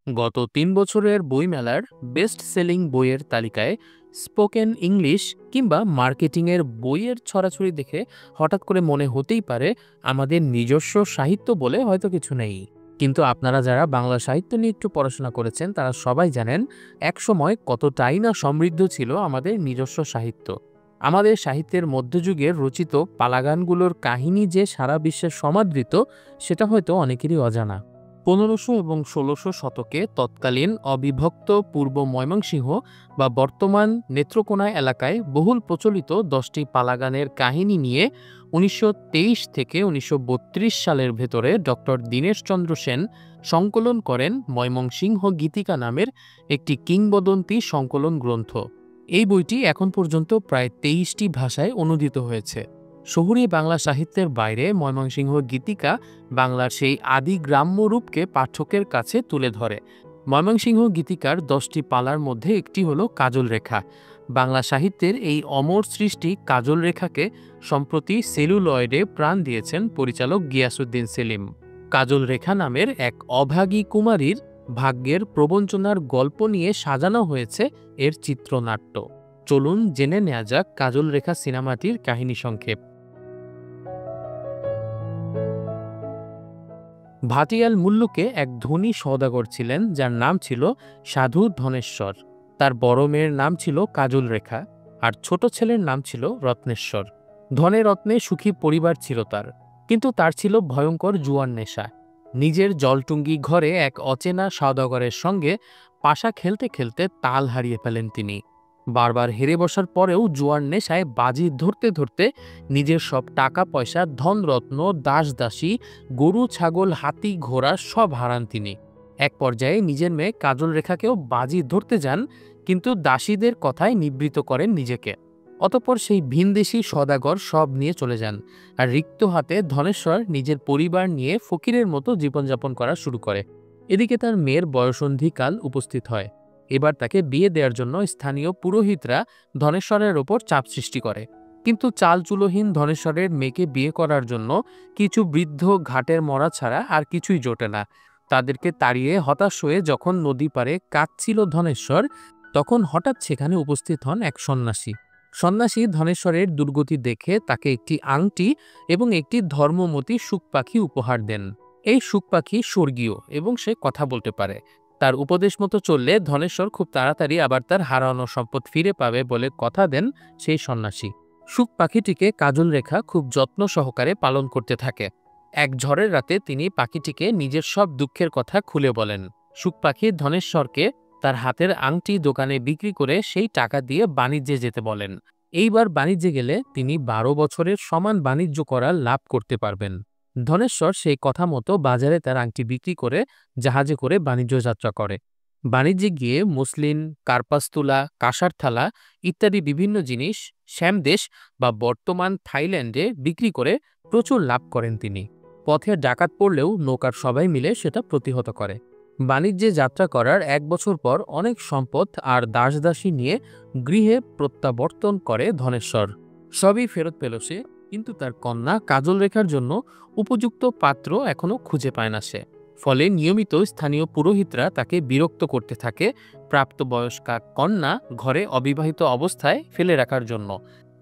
গত ৩ বছরের বইমেলার বেস্ট সেলিং বইয়ের তালিকায় স্পোকেন ইংলিশ কিংবা মার্কেটিংয়ের বইয়ের ছড়াছড়ি দেখে হঠাৎ করে মনে হতেই পারে আমাদের নিজস্ব সাহিত্য বলে হয়তো কিছু নেই। কিন্তু আপনারা যারা বাংলা সাহিত্য নিয়ে একটু পড়াশোনা করেছেন তারা সবাই জানেন একসময় কতটাই না সমৃদ্ধ ছিল আমাদের নিজস্ব সাহিত্য। আমাদের সাহিত্যের মধ্যযুগের রচিত পালাগানগুলোর কাহিনী যে সারা বিশ্বে সমাদৃত সেটা হয়তো অনেকেরই অজানা। ১৫০০ এবং ১৬০০ শতকে তৎকালীন অবিভক্ত পূর্ব ময়মনসিংহ বা বর্তমান নেত্রকোনা এলাকায় বহুল প্রচলিত ১০টি পালাগানের কাহিনী নিয়ে ১৯২৩ থেকে ১৯৩২ সালের ভেতরে ডক্টর দীনেশচন্দ্র সেন সংকলন করেন ময়মনসিংহ গীতিকা নামের একটি কিংবদন্তি সংকলন গ্রন্থ। এই বইটি এখন পর্যন্ত প্রায় ২৩টি ভাষায় অনূদিত হয়েছে। শহুরে বাংলা সাহিত্যের বাইরে ময়মনসিংহ গীতিকা বাংলার সেই আদি গ্রাম্য রূপকে পাঠকের কাছে তুলে ধরে। ময়মনসিংহ গীতিকার ১০টি পালার মধ্যে একটি হলো কাজল রেখা। বাংলা সাহিত্যের এই অমর সৃষ্টি কাজল রেখাকে সম্প্রতি সেলুলয়েডে প্রাণ দিয়েছেন পরিচালক গিয়াসউদ্দিন সেলিম। কাজল রেখা নামের এক অভাগী কুমারীর ভাগ্যের প্রবঞ্চনার গল্প নিয়ে সাজানো হয়েছে এর চিত্রনাট্য। চলুন জেনে নেওয়া যাক কাজল রেখা সিনেমাটির কাহিনী সংক্ষেপ। ভাটিয়াল মুল্লুকে এক ধনী সওদাগর ছিলেন যার নাম ছিল সাধু ধনেশ্বর। তার বড় মেয়ের নাম ছিল কাজল রেখা আর ছোট ছেলের নাম ছিল রত্নেশ্বর। ধনে রত্নে সুখী পরিবার ছিল তার, কিন্তু তার ছিল ভয়ঙ্কর জুয়ার নেশা। নিজের জলটুঙ্গি ঘরে এক অচেনা সওদাগরের সঙ্গে পাশা খেলতে খেলতে তাল হারিয়ে ফেলেন তিনি। বারবার হেরে বসার পরেও জুয়ার নেশায় বাজি ধরতে ধরতে নিজের সব টাকা পয়সা, ধনরত্ন, দাস দাসী, গরু ছাগল, হাতি ঘোড়া সব হারান তিনি। এক পর্যায়ে নিজের মেয়ে কাজল রেখাকেও বাজি ধরতে যান, কিন্তু দাসীদের কথায় নিবৃত করেন নিজেকে। অতঃপর সেই ভিনদেশী সওদাগর সব নিয়ে চলে যান, আর রিক্ত হাতে ধনেশ্বর নিজের পরিবার নিয়ে ফকিরের মতো জীবনযাপন করা শুরু করে। এদিকে তার মেয়ের বয়সন্ধিকাল উপস্থিত হয়। এবার তাকে বিয়ে দেওয়ার জন্য স্থানীয় পুরোহিতরা ধনেশ্বরের ওপর চাপ সৃষ্টি করে, কিন্তু চালচুলোহীন ধনেশ্বরের মেয়েকে বিয়ে করার জন্য কিছু বৃদ্ধ ঘাটের মরা ছাড়া আর কিছুই জোটে না। তাদেরকে তাড়িয়ে হতাশ হয়ে যখন নদী পাড়ে কাঁদছিল ধনেশ্বর, তখন হঠাৎ সেখানে উপস্থিত হন এক সন্ন্যাসী। সন্ন্যাসী ধনেশ্বরের দুর্গতি দেখে তাকে একটি আংটি এবং একটি ধর্মমতী শুক পাখি উপহার দেন। এই শুক পাখি স্বর্গীয় এবং সে কথা বলতে পারে। তার উপদেশ মতো চললে ধনেশ্বর খুব তাড়াতাড়ি আবার তার হারানো সম্পদ ফিরে পাবে বলে কথা দেন সেই সন্ন্যাসী। শুক পাখিটিকে কাজল রেখা খুব যত্ন সহকারে পালন করতে থাকে। এক ঝড়ের রাতে তিনি পাখিটিকে নিজের সব দুঃখের কথা খুলে বলেন। শুক পাখি ধনেশ্বরকে তার হাতের আংটি দোকানে বিক্রি করে সেই টাকা দিয়ে বাণিজ্যে যেতে বলেন। এইবার বাণিজ্যে গেলে তিনি ১২ বছরের সমান বাণিজ্য করার লাভ করতে পারবেন। ধনেশ্বর সেই কথা মতো বাজারে তার আংটি বিক্রি করে জাহাজে করে বাণিজ্য যাত্রা করে। বাণিজ্যে গিয়ে মসলিন, কার্পাসতুলা, কাঁসার থালা ইত্যাদি বিভিন্ন জিনিস শ্যামদেশ বা বর্তমান থাইল্যান্ডে বিক্রি করে প্রচুর লাভ করেন তিনি। পথে ডাকাত পড়লেও নৌকার সবাই মিলে সেটা প্রতিহত করে। বাণিজ্যে যাত্রা করার ১ বছর পর অনেক সম্পদ আর দাসদাসী নিয়ে গৃহে প্রত্যাবর্তন করে ধনেশ্বর। সবই ফেরত পেল সে, কিন্তু তার কন্যা কাজল রেখার জন্য উপযুক্ত পাত্র এখনো খুঁজে পায় না সে। ফলে নিয়মিত স্থানীয় পুরোহিতরা তাকে বিরক্ত করতে থাকে প্রাপ্তবয়স্কা কন্যা ঘরে অবিবাহিত অবস্থায় ফেলে রাখার জন্য।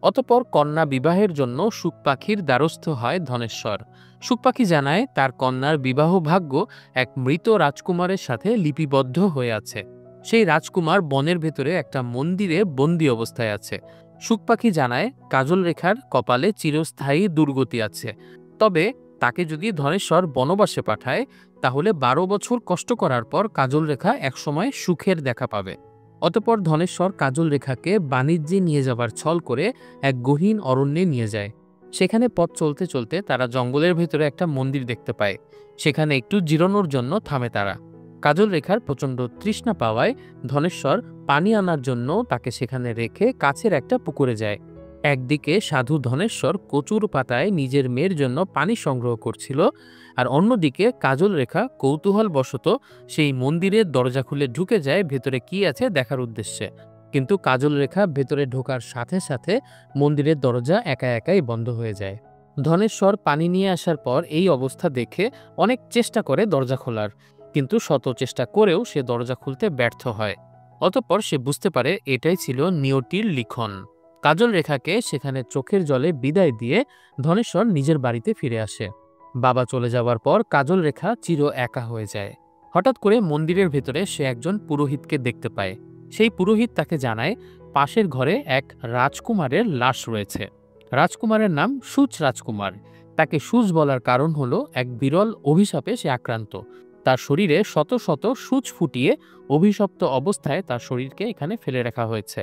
অতঃপর কন্যা বিবাহের জন্য শুক পাখির দ্বারস্থ হয় ধনেশ্বর। শুক পাখি জানায় তার কন্যার বিবাহ ভাগ্য এক মৃত রাজকুমারের সাথে লিপিবদ্ধ হয়ে আছে। সেই রাজকুমার বনের ভেতরে একটা মন্দিরে বন্দী অবস্থায় আছে। শুক পাখি জানায় কাজল রেখার কপালে চিরস্থায়ী দুর্গতি আছে, তবে তাকে যদি ধনেশ্বর বনবাসে পাঠায় তাহলে ১২ বছর কষ্ট করার পর কাজল রেখা একসময় সুখের দেখা পাবে। অতঃপর ধনেশ্বর কাজল রেখাকে বাণিজ্যে নিয়ে যাবার ছল করে এক গহীন অরণ্যে নিয়ে যায়। সেখানে পথ চলতে চলতে তারা জঙ্গলের ভেতরে একটা মন্দির দেখতে পায়। সেখানে একটু জিরানোর জন্য থামে তারা। কাজল রেখার প্রচণ্ড তৃষ্ণা পাওয়ায় ধনেশ্বর পানি আনার জন্য তাকে সেখানে রেখে কাছের একটা পুকুরে যায়। একদিকে সাধু ধনেশ্বর কচুর পাতায় নিজের মেয়ের জন্য পানি সংগ্রহ করছিল, আর অন্যদিকে কাজল রেখা কৌতূহলবশত সেই মন্দিরের দরজা খুলে ঢুকে যায় ভেতরে কি আছে দেখার উদ্দেশ্যে। কিন্তু কাজল রেখা ভেতরে ঢোকার সাথে সাথে মন্দিরের দরজা একা একাই বন্ধ হয়ে যায়। ধনেশ্বর পানি নিয়ে আসার পর এই অবস্থা দেখে অনেক চেষ্টা করে দরজা খোলার, কিন্তু শত চেষ্টা করেও সে দরজা খুলতে ব্যর্থ হয়। অতঃপর সে বুঝতে পারে এটাই ছিল নিয়তির লিখন। কাজল রেখাকে সেখানে চোখের জলে বিদায় দিয়ে ধনেশ্বর নিজের বাড়িতে ফিরে আসে। বাবা চলে যাওয়ার পর কাজল রেখা চির একা হয়ে যায়। হঠাৎ করে মন্দিরের ভেতরে সে একজন পুরোহিতকে দেখতে পায়। সেই পুরোহিত তাকে জানায় পাশের ঘরে এক রাজকুমারের লাশ রয়েছে। রাজকুমারের নাম সুচ রাজকুমার। তাকে সুচ বলার কারণ হলো এক বিরল অভিশাপে সে আক্রান্ত। তার শরীরে শত শত সূচ ফুটিয়ে অভিশপ্ত অবস্থায় তার শরীরকে এখানে ফেলে রাখা হয়েছে।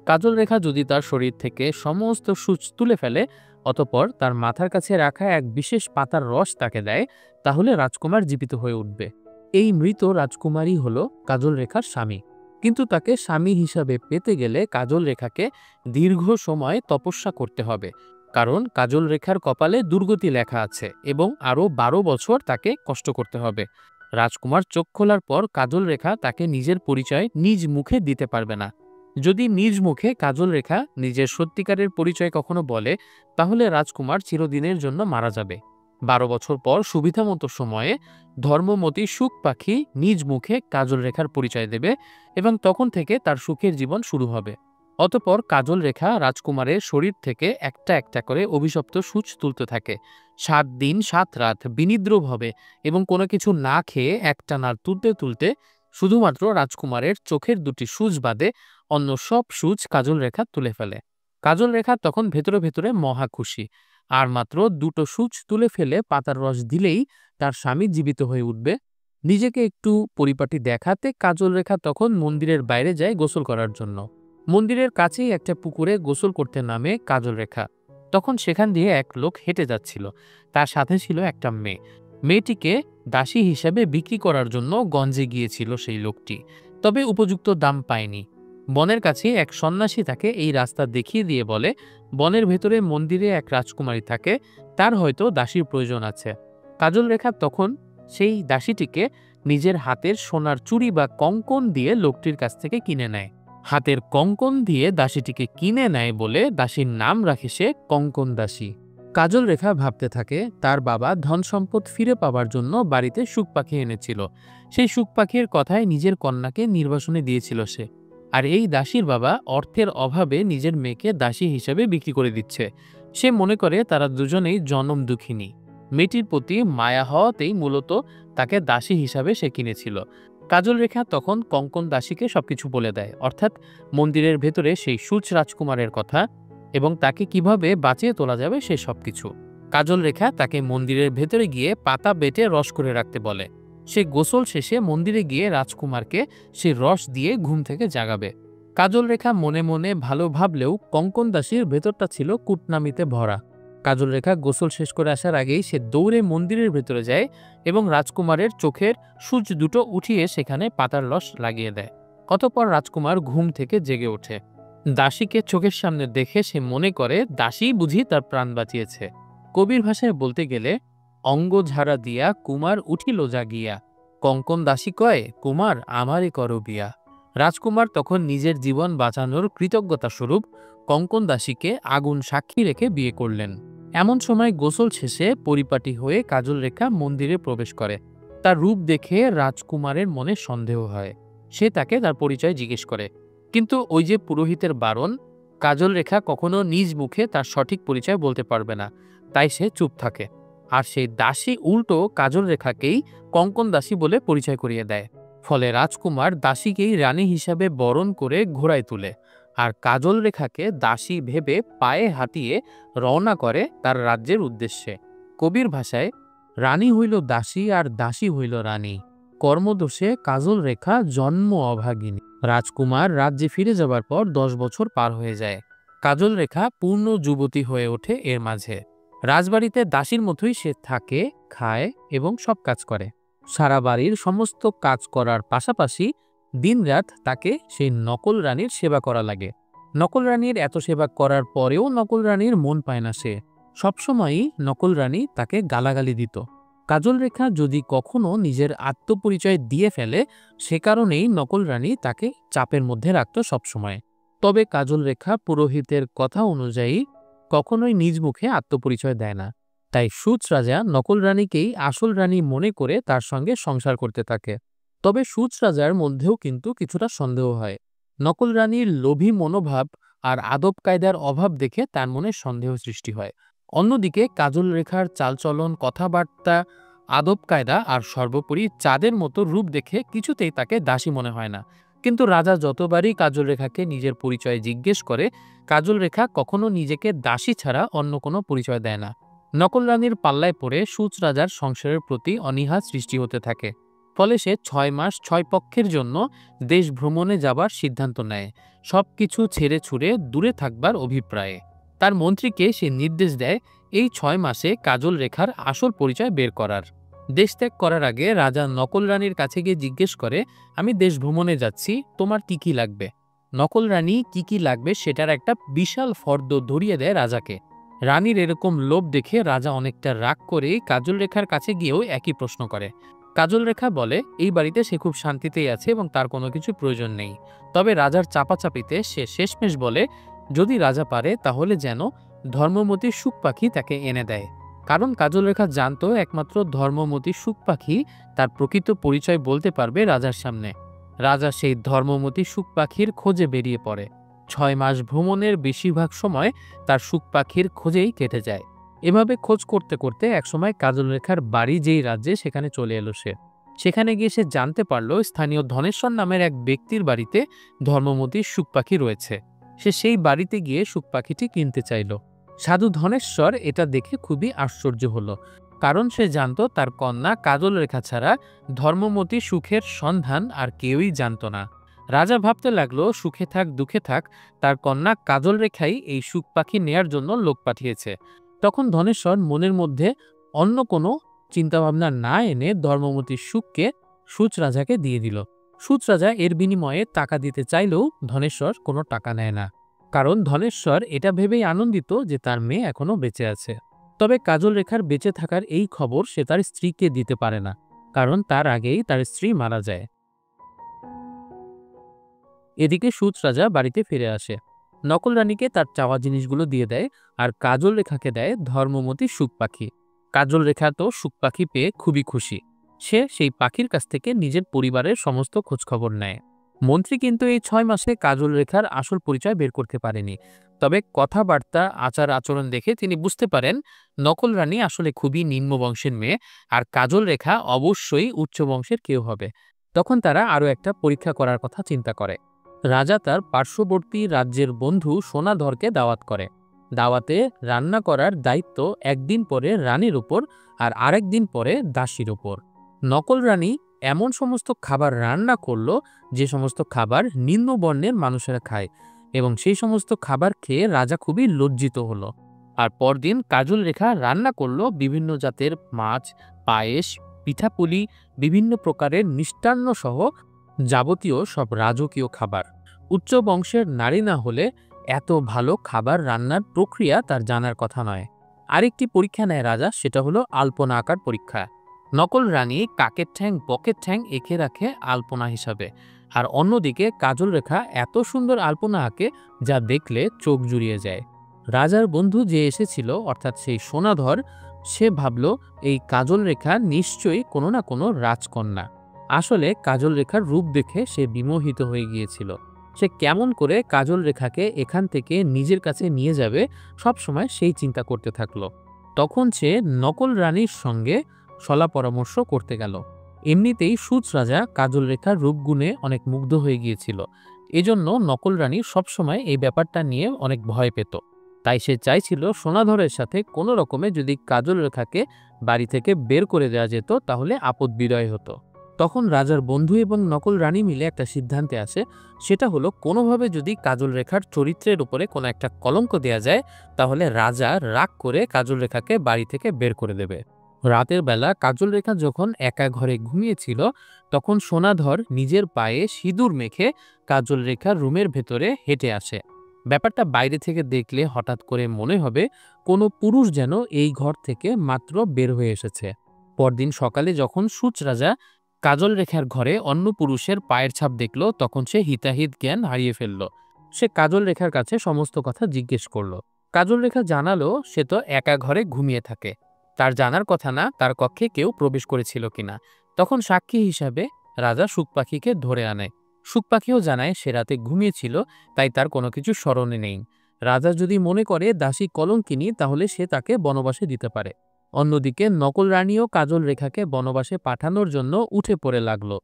কাজল রেখা যদি তার শরীর থেকে সমস্ত সূচ তুলে ফেলে, অতঃপর তার মাথার কাছে রাখা এক বিশেষ পাতার রস তাকে দেয়, তাহলে রাজকুমার জীবিত হয়ে উঠবে। এই মৃত রাজকুমারই হলো কাজল রেখার স্বামী। কিন্তু তাকে স্বামী হিসাবে পেতে গেলে কাজল রেখাকে দীর্ঘ সময় তপস্যা করতে হবে, কারণ কাজল রেখার কপালে দুর্গতি লেখা আছে এবং আরও 12 বছর তাকে কষ্ট করতে হবে। রাজকুমার চোখ খোলার পর কাজল রেখা তাকে নিজের পরিচয় নিজ মুখে দিতে পারবে না। যদি নিজ মুখে কাজল রেখা নিজের সত্যিকারের পরিচয় কখনো বলে, তাহলে রাজকুমার চিরদিনের জন্য মারা যাবে। 12 বছর পর সুবিধামতো সময়ে ধর্মমতী সুখ পাখি নিজ মুখে কাজল রেখার পরিচয় দেবে এবং তখন থেকে তার সুখের জীবন শুরু হবে। অতঃপর কাজল রেখা রাজকুমারের শরীর থেকে একটা একটা করে অভিশপ্ত সূচ তুলতে থাকে। 7 দিন 7 রাত বিনিদ্রভাবে এবং কোনো কিছু না খেয়ে একটানা তুলতে তুলতে শুধুমাত্র রাজকুমারের চোখের 2টি সূচ বাদে অন্য সব সূচ কাজল রেখা তুলে ফেলে। কাজল রেখা তখন ভেতরে ভেতরে মহা খুশি। আর মাত্র 2টো সূচ তুলে ফেলে পাতার রস দিলেই তার স্বামী জীবিত হয়ে উঠবে। নিজেকে একটু পরিপাটি দেখাতে কাজল রেখা তখন মন্দিরের বাইরে যায় গোসল করার জন্য। মন্দিরের কাছেই একটা পুকুরে গোসল করতে নামে কাজল রেখা। তখন সেখান দিয়ে এক লোক হেঁটে যাচ্ছিল। তার সাথে ছিল একটা মেয়ে। মেয়েটিকে দাসী হিসেবে বিক্রি করার জন্য গঞ্জে গিয়েছিল সেই লোকটি, তবে উপযুক্ত দাম পায়নি। বনের কাছে এক সন্ন্যাসী তাকে এই রাস্তা দেখিয়ে দিয়ে বলে, বনের ভেতরে মন্দিরে এক রাজকুমারী থাকে, তার হয়তো দাসীর প্রয়োজন আছে। কাজল রেখা তখন সেই দাসীটিকে নিজের হাতের সোনার চুড়ি বা কঙ্কন দিয়ে লোকটির কাছ থেকে কিনে নেয়। হাতের কঙ্কন দিয়ে দাসীটিকে কিনে নেয় বলে দাসীর নাম রাখে সে কঙ্কন দাসী। কাজল রেখা ভাবতে থাকে তার বাবা ধন সম্পদ ফিরে পাওয়ার জন্য বাড়িতে সুখ পাখি এনেছিল। সেই সুখ পাখির কথায় নিজের কন্যাকে নির্বাসনে দিয়েছিল সে। আর এই দাসীর বাবা অর্থের অভাবে নিজের মেয়েকে দাসী হিসেবে বিক্রি করে দিচ্ছে। সে মনে করে তারা দুজনেই জনম দুঃখিনী। মেয়েটির প্রতি মায়া হওয়াতেই মূলত তাকে দাসী হিসাবে সে কিনেছিল। কাজল রেখা তখন কঙ্কন দাসীকে সবকিছু বলে দেয়, অর্থাৎ মন্দিরের ভেতরে সেই সুচ রাজকুমারের কথা এবং তাকে কিভাবে বাঁচিয়ে তোলা যাবে সে সবকিছু। কাজল রেখা তাকে মন্দিরের ভেতরে গিয়ে পাতা বেটে রস করে রাখতে বলে। সে গোসল শেষে মন্দিরে গিয়ে রাজকুমারকে সে রস দিয়ে ঘুম থেকে জাগাবে। কাজল রেখা মনে মনে ভালো ভাবলেও কঙ্কন দাসীর ভেতরটা ছিল কূটনামিতে ভরা। কাজল রেখা গোসল শেষ করে আসার আগেই সে দৌড়ে মন্দিরের ভেতরে যায় এবং রাজকুমারের চোখের সূচ 2টো উঠিয়ে সেখানে পাতার রস লাগিয়ে দেয়। অতঃপর রাজকুমার ঘুম থেকে জেগে ওঠে। দাসীকে চোখের সামনে দেখে সে মনে করে দাসী বুঝি তার প্রাণ বাঁচিয়েছে। কবির ভাষায় বলতে গেলে, অঙ্গ ঝাড়া দিয়া কুমার উঠিল জাগিয়া, কঙ্কন দাসী কয় কুমার আমারে কর বিয়া। রাজকুমার তখন নিজের জীবন বাঁচানোর কৃতজ্ঞতা স্বরূপ কঙ্কন দাসীকে আগুন সাক্ষী রেখে বিয়ে করলেন। এমন সময় গোসল শেষে পরিপাটি হয়ে কাজল রেখা মন্দিরে প্রবেশ করে। তার রূপ দেখে রাজকুমারের মনে সন্দেহ হয়। সে তাকে তার পরিচয় জিজ্ঞেস করে, কিন্তু ওই যে পুরোহিতের বারণ, কাজল রেখা কখনো নিজ মুখে তার সঠিক পরিচয় বলতে পারবে না, তাই সে চুপ থাকে। আর সেই দাসী উল্টো কাজল রেখাকেই কঙ্কন দাসী বলে পরিচয় করিয়ে দেয়। ফলে রাজকুমার দাসীকেই রানী হিসাবে বরণ করে ঘোড়ায় তুলে আর কাজল রেখাকে দাসী ভেবে পায়ে হাঁটিয়ে রওনা করে তার রাজ্যের উদ্দেশ্যে। কবির ভাষায়, রানী হইল দাসী আর দাসী হইল রানী, কর্মদোষে কাজল রেখা জন্ম অভাগিনী। রাজকুমার রাজ্যে ফিরে যাবার পর 10 বছর পার হয়ে যায়। কাজল রেখা পূর্ণ যুবতী হয়ে ওঠে এর মাঝে। রাজবাড়িতে দাসীর মতোই সে থাকে, খায় এবং সব কাজ করে। সারা বাড়ির সমস্ত কাজ করার পাশাপাশি দিনরাত তাকে সেই নকল রানীর সেবা করা লাগে। নকল রানীর এত সেবা করার পরেও নকল রানীর মন পায় না সে। সবসময়ই নকল রানী তাকে গালাগালি দিত। কাজল রেখা যদি কখনো নিজের আত্মপরিচয় দিয়ে ফেলে, সে কারণেই নকল রানী তাকে চাপের মধ্যে রাখত সবসময়। তবে কাজল রেখা পুরোহিতের কথা অনুযায়ী কখনোই নিজ মুখে আত্মপরিচয় দেয় না। তাই সুচ রাজা নকল রানীকেই আসল রানী মনে করে তার সঙ্গে সংসার করতে থাকে। তবে সুচ রাজার মধ্যেও কিন্তু কিছুটা সন্দেহ হয়। নকল রানীর লোভী মনোভাব আর আদব কায়দার অভাব দেখে তার মনে সন্দেহ সৃষ্টি হয়। অন্যদিকে কাজল রেখার চালচলন, কথাবার্তা, আদব কায়দা আর সর্বোপরি চাঁদের মতো রূপ দেখে কিছুতেই তাকে দাসী মনে হয় না। কিন্তু রাজা যতবারই কাজল রেখাকে নিজের পরিচয় জিজ্ঞেস করে, কাজল রেখা কখনো নিজেকে দাসী ছাড়া অন্য কোনো পরিচয় দেয় না। নকল রানীর পাল্লায় পড়ে সুচ রাজার সংসারের প্রতি অনীহা সৃষ্টি হতে থাকে। ফলে সে ৬ মাস ৬ পক্ষের জন্য দেশ ভ্রমণে যাবার সিদ্ধান্ত নেয়, সবকিছু ছেড়ে ছুড়ে দূরে থাকবার অভিপ্রায়ে। তার মন্ত্রীকে সে নির্দেশ দেয় এই ৬ মাসে কাজল রেখার আসল পরিচয় বের করার। দেশ ত্যাগ করার আগে রাজা নকল রানীর কাছে গিয়ে জিজ্ঞেস করে, আমি দেশ ভ্রমণে যাচ্ছি, তোমার কি কি লাগবে? নকল রানী কি কি লাগবে সেটার একটা বিশাল ফর্দ ধরিয়ে দেয় রাজাকে। রানীর এরকম লোভ দেখে রাজা অনেকটা রাগ করে কাজল রেখার কাছে গিয়েও একই প্রশ্ন করে। কাজল রেখা বলে এই বাড়িতে সে খুব শান্তিতেই আছে এবং তার কোনো কিছু প্রয়োজন নেই। তবে রাজার চাপাচাপিতে সে শেষমেশ বলে যদি রাজা পারে তাহলে যেন ধর্মমতী সুখ পাখি তাকে এনে দেয়। কারণ কাজল রেখা জানতো একমাত্র ধর্মমতী সুখ পাখি তার প্রকৃত পরিচয় বলতে পারবে রাজার সামনে। রাজা সেই ধর্মমতী সুখ পাখির খোঁজে বেরিয়ে পড়ে। ৬ মাস ভ্রমণের বেশিরভাগ সময় তার সুখ পাখির খোঁজেই কেটে যায়। এভাবে খোঁজ করতে করতে একসময় কাজল রেখার বাড়ি যেই রাজ্যে সেখানে চলে এলো সে। সেখানে গিয়ে সে জানতে পারল স্থানীয় ধনেশ্বর নামের এক ব্যক্তির বাড়িতে ধর্মমতী সুখ পাখি রয়েছে। সে সেই বাড়িতে গিয়ে সুখ পাখিটি কিনতে চাইল। সাধু ধনেশ্বর এটা দেখে খুবই আশ্চর্য হলো, কারণ সে জানতো তার কন্যা কাজল রেখা ছাড়া ধর্মমতী সুখের সন্ধান আর কেউই জানত না। রাজা ভাবতে লাগলো সুখে থাক দুঃখে থাক তার কন্যা কাজল রেখাই এই সুখ পাখি নেয়ার জন্য লোক পাঠিয়েছে। তখন ধনেশ্বর মনের মধ্যে অন্য কোনো চিন্তাভাবনা না এনে ধর্মমতীর সুখকে সুচ রাজাকে দিয়ে দিল। সুচ রাজা এর বিনিময়ে টাকা দিতে চাইলেও ধনেশ্বর কোনো টাকা নেয় না, কারণ ধনেশ্বর এটা ভেবেই আনন্দিত যে তার মেয়ে এখনো বেঁচে আছে। তবে কাজল রেখার বেঁচে থাকার এই খবর সে তার স্ত্রীকে দিতে পারে না, কারণ তার আগেই তার স্ত্রী মারা যায়। এদিকে সুচ রাজা বাড়িতে ফিরে আসে, নকল রানীকে তার চাওয়া জিনিসগুলো দিয়ে দেয় আর কাজল রেখাকে দেয় ধর্মমতী সুখ পাখি। কাজল রেখা তো সুখ পাখি পেয়ে খুবই খুশি। সে সেই পাখির কাছ থেকে নিজের পরিবারের সমস্ত খোঁজখবর নেয়। মন্ত্রী কিন্তু এই ৬ মাসে কাজল রেখার আসল পরিচয় বের করতে পারেনি। তবে কথাবার্তা, আচার আচরণ দেখে তিনি বুঝতে পারেন নকল রানী আসলে খুবই নিম্ন বংশের মেয়ে আর কাজল রেখা অবশ্যই উচ্চ বংশের কেউ হবে। তখন তারা আরও একটা পরীক্ষা করার কথা চিন্তা করে। রাজা তার পার্শ্ববর্তী রাজ্যের বন্ধু সোনাধরকে দাওয়াত করে। দাওয়াতে রান্না করার দায়িত্ব একদিন পরে রানীর উপর আর আরেক দিন পরে দাসীর উপর। নকল রানী এমন সমস্ত খাবার রান্না করলো যে সমস্ত খাবার নিম্নবর্ণের মানুষেরা খায়, এবং সেই সমস্ত খাবার খেয়ে রাজা খুবই লজ্জিত হলো। আর পরদিন কাজল রেখা রান্না করলো বিভিন্ন জাতের মাছ, পায়েস, পিঠাপুলি, বিভিন্ন প্রকারের মিষ্টান্ন সহ যাবতীয় সব রাজকীয় খাবার। উচ্চ বংশের নারী না হলে এত ভালো খাবার রান্নার প্রক্রিয়া তার জানার কথা নয়। আরেকটি পরীক্ষা নেয় রাজা, সেটা হলো আলপনা আঁকার পরীক্ষা। নকল রানী কাকের ঠ্যাং বকের ঠ্যাং এঁকে রাখে আলপনা হিসাবে, আর অন্যদিকে কাজল রেখা এত সুন্দর আলপনা আঁকে যা দেখলে চোখ জুড়িয়ে যায়। রাজার বন্ধু যে এসেছিল অর্থাৎ সেই সোনাধর, সে ভাবল এই কাজল রেখা নিশ্চয়ই কোনো না কোনো রাজকন্যা। আসলে কাজল রেখার রূপ দেখে সে বিমোহিত হয়ে গিয়েছিল। সে কেমন করে কাজল রেখাকে এখান থেকে নিজের কাছে নিয়ে যাবে সব সময় সেই চিন্তা করতে থাকলো। তখন সে নকল রানীর সঙ্গে সলা পরামর্শ করতে গেল। এমনিতেই সুচ রাজা কাজল রেখার রূপগুণে অনেক মুগ্ধ হয়ে গিয়েছিল। এজন্য নকল রানী সবসময় এই ব্যাপারটা নিয়ে অনেক ভয় পেত। তাই সে চাইছিল সোনাধরের সাথে কোনো রকমে যদি কাজল রেখাকে বাড়ি থেকে বের করে দেওয়া যেত তাহলে আপদ বিদয় হতো। তখন রাজার বন্ধু এবং নকল রানী মিলে একটা সিদ্ধান্তে আসে, সেটা হলো কোনোভাবে যদি কাজল রেখার চরিত্রের উপরে কোনো একটা কলঙ্ক দেয়া যায় তাহলে রাজা রাগ করে কাজল রেখাকে বাড়ি থেকে বের করে দেবে। রাতের বেলা কাজল রেখা যখন একা ঘরে ঘুমিয়েছিল তখন সোনাধর নিজের পায়ে সিঁদুর মেখে কাজল রেখার রুমের ভেতরে হেঁটে আসে। ব্যাপারটা বাইরে থেকে দেখলে হঠাৎ করে মনে হবে কোনো পুরুষ যেন এই ঘর থেকে মাত্র বের হয়ে এসেছে। পরদিন সকালে যখন সুচ রাজা কাজল রেখার ঘরে অন্য পুরুষের পায়ের ছাপ দেখল তখন সে হিতাহিত জ্ঞান হারিয়ে ফেলল। সে কাজল রেখার কাছে সমস্ত কথা জিজ্ঞেস করল। কাজল রেখা জানালো সে তো একা ঘরে ঘুমিয়ে থাকে। তার জানার কথা না তার কক্ষে কেউ প্রবেশ করেছিল কিনা। তখন সাক্ষী হিসাবে রাজা সুখ পাখিকে ধরে আনে। সুখ পাখিও জানায় সে রাতে ঘুমিয়েছিল, তাই তার কোনো কিছু স্মরণে নেই। রাজা যদি মনে করে দাসী কলঙ্কিনী, তাহলে সে তাকে বনবাসে দিতে পারে। অন্যদিকে নকল রানীও কাজল রেখাকে বনবাসে পাঠানোর জন্য উঠে পড়ে লাগলো।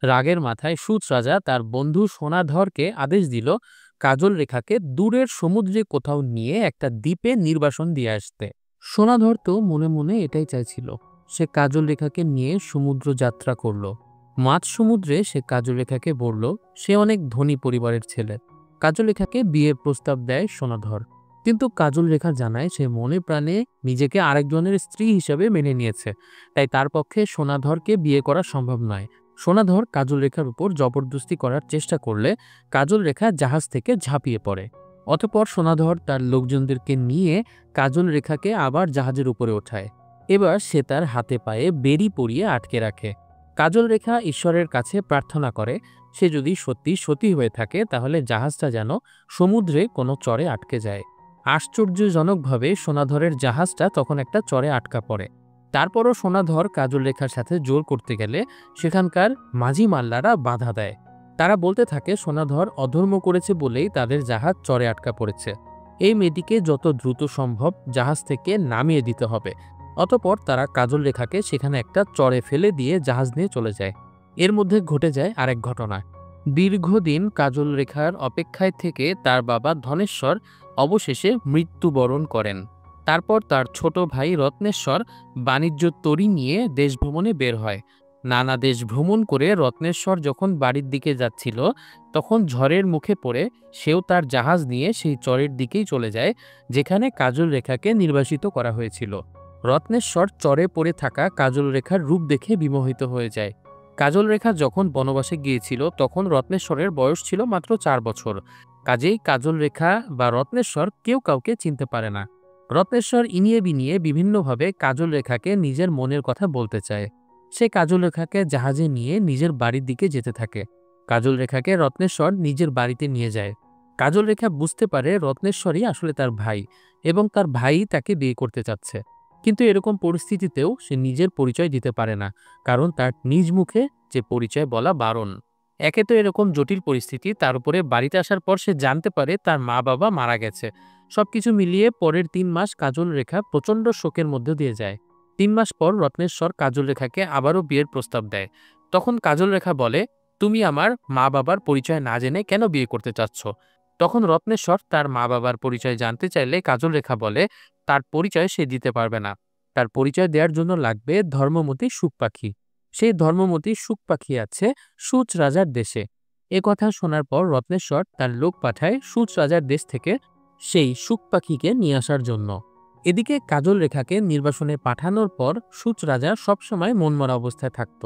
রাগের মাথায় সুচ রাজা তার বন্ধু সোনাধরকে আদেশ দিল কাজল রেখাকে দূরের সমুদ্রে কোথাও নিয়ে একটা দ্বীপে নির্বাসন দিয়ে আসতে। সোনাধর তো মনে মনে এটাই চাইছিল। সে কাজল রেখাকে নিয়ে সমুদ্র যাত্রা করল। মাঝ সমুদ্রে সে কাজল রেখাকে বলল সে অনেক ধনী পরিবারের ছেলে। কাজল রেখাকে বিয়ের প্রস্তাব দেয় সোনাধর, কিন্তু কাজল রেখা জানায় সে মনে প্রাণে নিজেকে আরেকজনের স্ত্রী হিসেবে মেনে নিয়েছে, তাই তার পক্ষে সোনাধরকে বিয়ে করা সম্ভব নয়। সোনাধর কাজল রেখার উপর জবরদস্তি করার চেষ্টা করলে কাজল রেখা জাহাজ থেকে ঝাঁপিয়ে পড়ে। অতঃপর সোনাধর তার লোকজনদেরকে নিয়ে কাজল রেখাকে আবার জাহাজের উপরে ওঠায়। এবার সে তার হাতে পায়ে বেড়ি পরিয়ে আটকে রাখে। কাজল রেখা ঈশ্বরের কাছে প্রার্থনা করে সে যদি সত্যি সতী হয়ে থাকে তাহলে জাহাজটা যেন সমুদ্রে কোনো চরে আটকে যায়। আশ্চর্যজনকভাবে সোনাধরের জাহাজটা তখন একটা চরে আটকা পড়ে। তারপরও সোনাধর কাজল রেখার সাথে জোর করতে গেলে সেখানকার মাঝি মাল্লারা বাধা দেয়। তারা বলতে থাকে সোনাধর অধর্ম করেছে বলেই তাদের জাহাজ চরে আটকা পড়েছে। এই মেয়েটিকে যত দ্রুত সম্ভব জাহাজ থেকে নামিয়ে দিতে হবে। অতঃপর তারা কাজল রেখাকে সেখানে একটা চরে ফেলে দিয়ে জাহাজ নিয়ে চলে যায়। এর মধ্যে ঘটে যায় আরেক ঘটনা। দীর্ঘদিন কাজল রেখার অপেক্ষায় থেকে তার বাবা ধনেশ্বর অবশেষে মৃত্যুবরণ করেন। তারপর তার ছোট ভাই রত্নেশ্বর বাণিজ্য তরী নিয়ে দেশ ভ্রমণে বের হয়। নানা দেশ ভ্রমণ করে রত্নেশ্বর যখন বাড়ির দিকে যাচ্ছিল, তখন ঝড়ের মুখে পড়ে সেও তার জাহাজ নিয়ে সেই চরের দিকেই চলে যায় যেখানে কাজল রেখাকে নির্বাসিত করা হয়েছিল। রত্নেশ্বর চরে পড়ে থাকা কাজল রেখার রূপ দেখে বিমোহিত হয়ে যায়। কাজল রেখা যখন বনবাসে গিয়েছিল তখন রত্নেশ্বরের বয়স ছিল মাত্র 4 বছর। কাজেই কাজল রেখা বা রত্নেশ্বর কেউ কাউকে চিনতে পারে না। রত্নেশ্বর ইনিয়ে বিনিয়ে বিভিন্নভাবে কাজল রেখাকে নিজের মনের কথা বলতে চায়। সে কাজল রেখাকে জাহাজে নিয়ে নিজের বাড়ির দিকে যেতে থাকে। কাজল রেখাকে রত্নেশ্বর নিজের বাড়িতে নিয়ে যায়। কাজল রেখা বুঝতে পারে রত্নেশ্বরই আসলে তার ভাই এবং তার ভাই তাকে বিয়ে করতে চাচ্ছে। কিন্তু এরকম পরিস্থিতিতেও সে নিজের পরিচয় দিতে পারে না, কারণ তার নিজ মুখে যে পরিচয় বলা বারণ। একে তো এরকম জটিল পরিস্থিতি, তার উপরে বাড়িতে আসার পর সে জানতে পারে তার মা বাবা মারা গেছে। সবকিছু মিলিয়ে পরের 3 মাস কাজল রেখা প্রচণ্ড শোকের মধ্যে দিয়ে যায়। 3 মাস পর রত্নেশ্বর কাজল রেখাকে আবারও বিয়ের প্রস্তাব দেয়। তখন কাজল রেখা বলে, তুমি আমার মা বাবার পরিচয় না জেনে কেন বিয়ে করতে চাচ্ছ? তখন রত্নেশ্বর তার মা বাবার পরিচয় জানতে চাইলে কাজল রেখা বলে তার পরিচয় সে দিতে পারবে না। তার পরিচয় দেওয়ার জন্য লাগবে ধর্মমতী সুখ পাখি। সেই ধর্মমতী সুখ পাখি আছে সুচ রাজার দেশে। এ কথা শোনার পর রত্নেশ্বর তার লোক পাঠায় সুচ রাজার দেশ থেকে সেই সুখ পাখিকে নিয়ে আসার জন্য। এদিকে কাজল রেখাকে নির্বাসনে পাঠানোর পর সুচ রাজা সবসময় মনমরা অবস্থায় থাকত।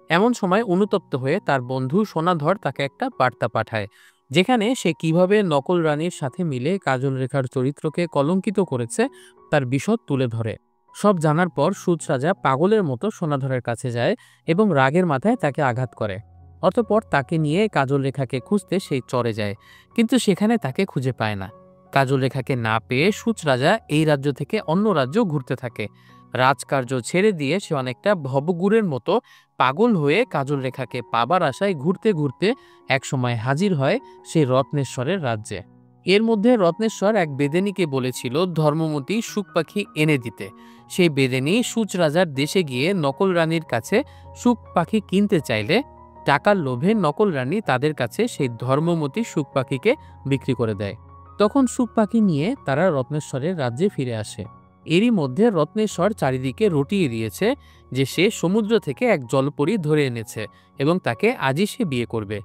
এমন সময় অনুতপ্ত হয়ে তার বন্ধু সোনাধর তাকে একটা বার্তা পাঠায়, যেখানে সে কিভাবে নকল রানীর সাথে মিলে কাজল রেখার চরিত্রকে কলঙ্কিত করেছে তার বিশদ তুলে ধরে। সব জানার পর সুচ রাজা পাগলের মতো সোনাধরের কাছে যায় এবং রাগের মাথায় তাকে আঘাত করে। অতঃপর তাকে নিয়ে কাজল রেখাকে খুঁজতে সেই চরে যায়, কিন্তু সেখানে তাকে খুঁজে পায় না। কাজল রেখাকে না পেয়ে সুচ রাজা এই রাজ্য থেকে অন্য রাজ্য ঘুরতে থাকে। রাজকার্য ছেড়ে দিয়ে সে অনেকটা ভবঘুরের মতো পাগল হয়ে কাজল রেখাকে পাবার আশায় ঘুরতে ঘুরতে একসময় হাজির হয় সেই রত্নেশ্বরের রাজ্যে। এর মধ্যে রত্নেশ্বর এক বেদেনীকে বলেছিল ধর্মমতী সুখ পাখি এনে দিতে। সেই বেদেনী সুচ রাজার দেশে গিয়ে নকল রানীর কাছে সুখ পাখি কিনতে চাইলে টাকার লোভে নকল রানী তাদের কাছে সেই ধর্মমতী সুখ পাখিকে বিক্রি করে দেয়। তখন সুখ পাখি নিয়ে তারা রত্নেশ্বরের রাজ্যে ফিরে আসে। এরই মধ্যে রত্নেশ্বর চারিদিকে রটিয়ে দিয়েছে যে সে সমুদ্র থেকে এক জলপরী ধরে এনেছে এবং তাকে আজই সে বিয়ে করবে।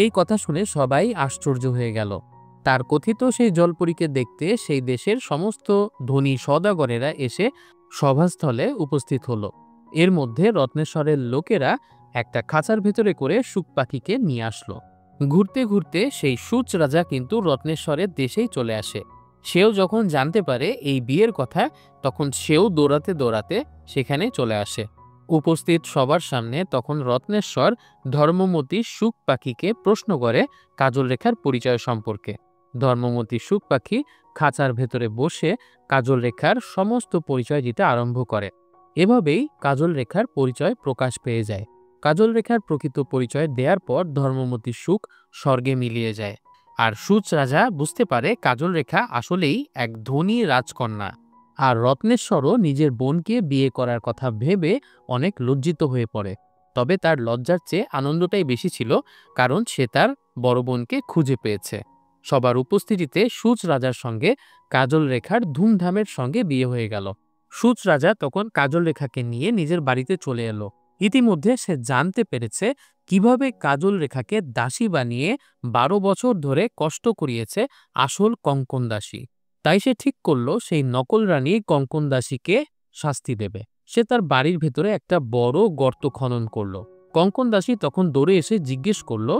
এই কথা শুনে সবাই আশ্চর্য হয়ে গেল। তার কথিত সেই জলপরীকে দেখতে সেই দেশের সমস্ত ধনী সওদাগরেরা এসে সভাস্থলে উপস্থিত হলো। এর মধ্যে রত্নেশ্বরের লোকেরা একটা খাঁচার ভেতরে করে সুখ পাখিকে নিয়ে আসলো। ঘুরতে ঘুরতে সেই সুচ রাজা কিন্তু রত্নেশ্বরের দেশেই চলে আসে। সেও যখন জানতে পারে এই বিয়ের কথা, তখন সেও দৌড়াতে দৌড়াতে সেখানে চলে আসে। উপস্থিত সবার সামনে তখন রত্নেশ্বর ধর্মমতী সুখ পাখিকে প্রশ্ন করে কাজল রেখার পরিচয় সম্পর্কে। ধর্মমতী সুখ পাখি খাঁচার ভেতরে বসে কাজল রেখার সমস্ত পরিচয় দিতে আরম্ভ করে। এভাবেই কাজল রেখার পরিচয় প্রকাশ পেয়ে যায়। কাজল রেখার প্রকৃত পরিচয় দেওয়ার পর ধর্মমতি সুখ স্বর্গে মিলিয়ে যায়। আর সুচ রাজা বুঝতে পারে কাজল রেখা আসলেই এক ধনী রাজকন্যা। আর রত্নেশ্বরও নিজের বোনকে বিয়ে করার কথা ভেবে অনেক লজ্জিত হয়ে পড়ে। তবে তার লজ্জার চেয়ে আনন্দটাই বেশি ছিল, কারণ সে তার বড় বোনকে খুঁজে পেয়েছে। সবার উপস্থিতিতে সুচ রাজার সঙ্গে কাজল রেখার ধুমধামের সঙ্গে বিয়ে হয়ে গেল। সুচ রাজা তখন কাজল রেখাকে নিয়ে নিজের বাড়িতে চলে এলো। ইতিমধ্যে সে জানতে পেরেছে কিভাবে কাজল রেখাকে দাসী বানিয়ে 12 বছর ধরে কষ্ট করিয়েছে আসল কঙ্কন দাসী। তাই সে ঠিক করলো সেই নকল রানী কঙ্কন দাসীকে শাস্তি দেবে। সে তার বাড়ির ভেতরে একটা বড় গর্ত খনন করলো। কঙ্কন দাসী তখন দৌড়ে এসে জিজ্ঞেস করলো,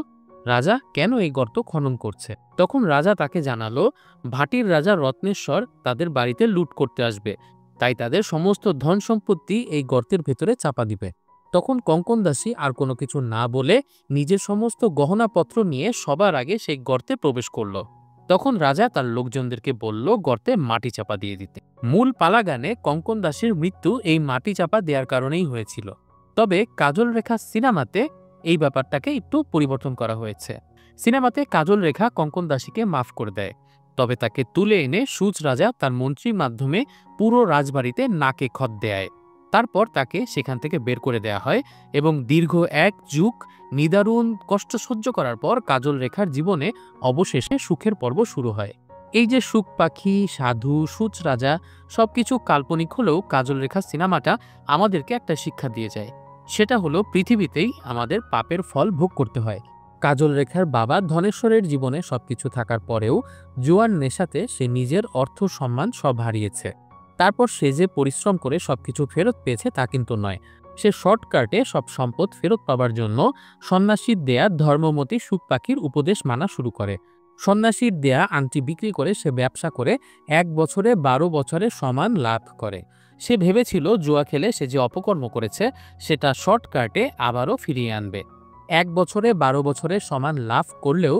রাজা কেন এই গর্ত খনন করছে? তখন রাজা তাকে জানালো, ভাটির রাজা রত্নেশ্বর তাদের বাড়িতে লুট করতে আসবে, তাই তাদের সমস্ত ধন সম্পত্তি এই গর্তের ভেতরে চাপা দিবে। তখন কঙ্কন দাসী আর কোনো কিছু না বলে নিজের সমস্ত গহনাপত্র নিয়ে সবার আগে সেই গর্তে প্রবেশ করলো। তখন রাজা তার লোকজনদেরকে বলল গর্তে মাটি চাপা দিয়ে দিতে। মূল পালাগানে কঙ্কন দাসের মৃত্যু এই মাটি চাপা দেওয়ার কারণেই হয়েছিল। তবে কাজল রেখা সিনেমাতে এই ব্যাপারটাকে একটু পরিবর্তন করা হয়েছে। সিনেমাতে কাজল রেখা কঙ্কন দাসীকে মাফ করে দেয়, তবে তাকে তুলে এনে সুচ রাজা তার মন্ত্রীর মাধ্যমে পুরো রাজবাড়িতে নাকে খত দেয়। তারপর তাকে সেখান থেকে বের করে দেয়া হয় এবং দীর্ঘ 1 যুগ নিদারুণ কষ্ট সহ্য করার পর কাজল রেখার জীবনে অবশেষে সুখের পর্ব শুরু হয়। এই যে সুখ পাখি, সাধু, সুচ রাজা সবকিছু কাল্পনিক হলেও কাজল রেখা সিনেমাটা আমাদেরকে একটা শিক্ষা দিয়ে যায়। সেটা হলো পৃথিবীতেই আমাদের পাপের ফল ভোগ করতে হয়। কাজল রেখার বাবা ধনেশ্বরের জীবনে সবকিছু থাকার পরেও জুয়ার নেশাতে সে নিজের অর্থ সম্মান সব হারিয়েছে। তারপর সে যে পরিশ্রম করে সবকিছু ফেরত পেয়েছে তা কিন্তু নয়। সে শর্টকাটে সব সম্পদ ফেরত পাবার জন্য সন্ন্যাসীর দেয়া ধর্মমতী সুখ পাখির উপদেশ মানা শুরু করে। সন্ন্যাসীর দেয়া আংটি বিক্রি করে সে ব্যবসা করে 1 বছরে 12 বছরের সমান লাভ করে। সে ভেবেছিল জুয়া খেলে সে যে অপকর্ম করেছে সেটা শর্টকাটে আবারও ফিরিয়ে আনবে। 1 বছরে 12 বছরের সমান লাভ করলেও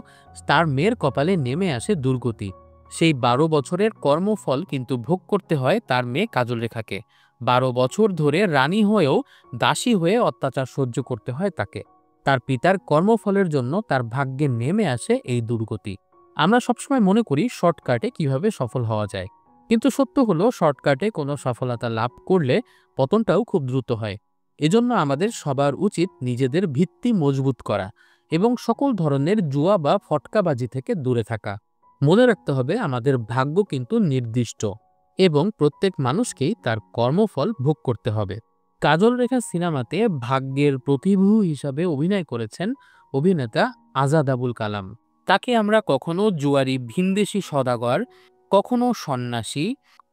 তার মেয়ের কপালে নেমে আসে দুর্গতি। সেই 12 বছরের কর্মফল কিন্তু ভোগ করতে হয় তার মেয়ে কাজল রেখাকে। 12 বছর ধরে রানী হয়েও দাসী হয়ে অত্যাচার সহ্য করতে হয় তাকে। তার পিতার কর্মফলের জন্য তার ভাগ্যে নেমে আসে এই দুর্গতি। আমরা সবসময় মনে করি শর্টকাটে কিভাবে সফল হওয়া যায়, কিন্তু সত্য হলো শর্টকাটে কোনো সফলতা লাভ করলে পতনটাও খুব দ্রুত হয়। এজন্য আমাদের সবার উচিত নিজেদের ভিত্তি মজবুত করা এবং সকল ধরনের জুয়া বা ফটকাবাজি থেকে দূরে থাকা। মনে রাখতে হবে আমাদের ভাগ্য কিন্তু নির্দিষ্ট এবং প্রত্যেক মানুষকেই তার কর্মফল ভোগ করতে হবে। কাজল রেখা সিনেমাতে ভাগ্যের প্রতিভূ হিসাবে অভিনয় করেছেন অভিনেতা আজাদ আবুল কালাম। তাকে আমরা কখনো জুয়ারি ভিনদেশি সওদাগর, কখনো সন্ন্যাসী,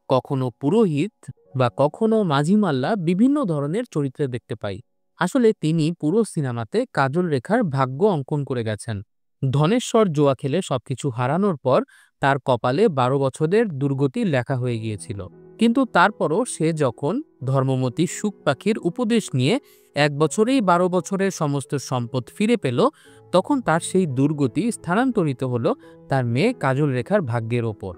কখনো পুরোহিত বা কখনো মাঝি মাল্লা বিভিন্ন ধরনের চরিত্রে দেখতে পাই। আসলে তিনি পুরো সিনেমাতে কাজল রেখার ভাগ্য অঙ্কন করে গেছেন। ধনেশ্বর জুয়া খেলে সবকিছু হারানোর পর তার কপালে 12 বছরের দুর্গতি লেখা হয়ে গিয়েছিল। কিন্তু তারপরও সে যখন ধর্মমতী সুখ পাখির উপদেশ নিয়ে 1 বছরেই 12 বছরের সমস্ত সম্পদ ফিরে পেল, তখন তার সেই দুর্গতি স্থানান্তরিত হলো তার মেয়ে কাজল রেখার ভাগ্যের ওপর।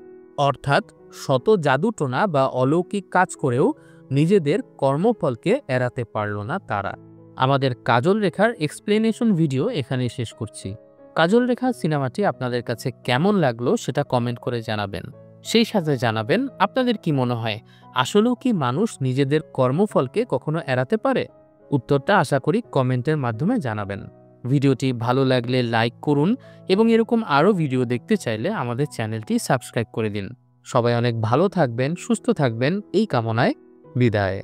অর্থাৎ শত জাদুটোনা বা অলৌকিক কাজ করেও নিজেদের কর্মফলকে এড়াতে পারল না তারা। আমাদের কাজল রেখার এক্সপ্লেনেশন ভিডিও এখানে শেষ করছি। কাজল রেখা সিনেমাটি আপনাদের কাছে কেমন লাগলো সেটা কমেন্ট করে জানাবেন। সেই সাথে জানাবেন আপনাদের কি মনে হয়, আসলেও কি মানুষ নিজেদের কর্মফলকে কখনো এড়াতে পারে? উত্তরটা আশা করি কমেন্টের মাধ্যমে জানাবেন। ভিডিওটি ভালো লাগলে লাইক করুন এবং এরকম আরও ভিডিও দেখতে চাইলে আমাদের চ্যানেলটি সাবস্ক্রাইব করে দিন। সবাই অনেক ভালো থাকবেন, সুস্থ থাকবেন এই কামনায় বিদায়।